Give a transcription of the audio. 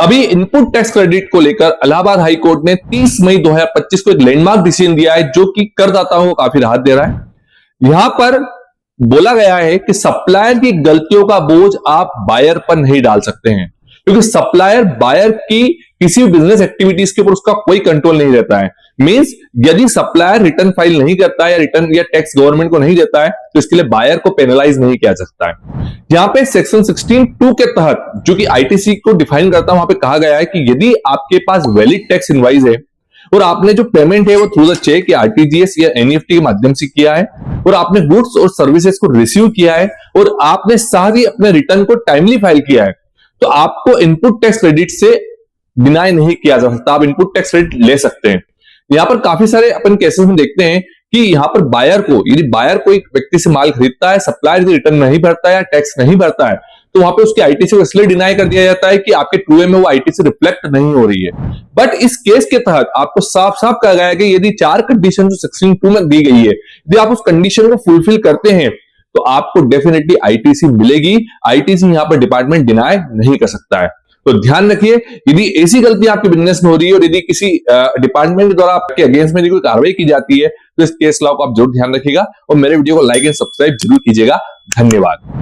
अभी input tax credit को लेकर इलाहाबाद हाई कोर्ट ने 30 मई 2025 को एक लैंडमार्क डिसीजन दिया है, जो कि करदाताओं को काफी राहत दे रहा है। यहां पर बोला गया है कि सप्लायर की गलतियों का बोझ आप बायर पर नहीं डाल सकते हैं, क्योंकि सप्लायर बायर की किसी भी बिजनेस एक्टिविटीज के ऊपर उसका कोई कंट्रोल नहीं रहता है। मींस यदि सप्लायर रिटर्न फाइल नहीं करता है या रिटर्न या टैक्स गवर्नमेंट को नहीं देता है, तो इसके लिए बायर को पेनलाइज नहीं किया जा सकता है। यहां पे सेक्शन 16(2) के तहत जो कि आईटीसी को डिफाइन करता है, वहां पे कहा गया है कि यदि आपके पास वैलिड टैक्स इनवाइस है और आपने जो पेमेंट है वो थ्रू द चेक या आरटीजीएस या एनईएफटी के माध्यम से किया है, और आपने गुड्स और सर्विसेज को रिसीव किया है, और आपने सारी अपने रिटर्न को टाइमली फाइल किया है, तो आपको इनपुट टैक्स क्रेडिट से डिनाई नहीं किया जा सकता। आप इनपुट टैक्स क्रेडिट ले सकते हैं। यहां पर काफी सारे अपन केसेस में देखते हैं कि यहां पर बायर को, यदि बायर कोई व्यक्ति से माल खरीदता है, सप्लायर यदि रिटर्न नहीं भरता है या टैक्स नहीं भरता है, तो वहां पे उसकी आईटीसी को इसलिए डिनाई कर दिया जाता है कि आपके टूए में वो आईटीसी रिफ्लेक्ट नहीं हो रही है। बट इस केस के तहत आपको साफ साफ कहा गया है कि यदि 4 कंडीशन जो 16(2) में दी गई है, यदि आप उस कंडीशन को फुलफिल करते हैं, तो आपको डेफिनेटली आईटीसी मिलेगी। आईटीसी यहां पर डिपार्टमेंट डिनाई नहीं कर सकता है। तो ध्यान रखिए, यदि ऐसी गलती आपके बिजनेस में हो रही है और यदि किसी डिपार्टमेंट के द्वारा आपके अगेंस्ट में कोई कार्रवाई की जाती है, तो इस केस लॉ को आप जरूर ध्यान रखिएगा और मेरे वीडियो को लाइक एंड सब्सक्राइब जरूर कीजिएगा। धन्यवाद।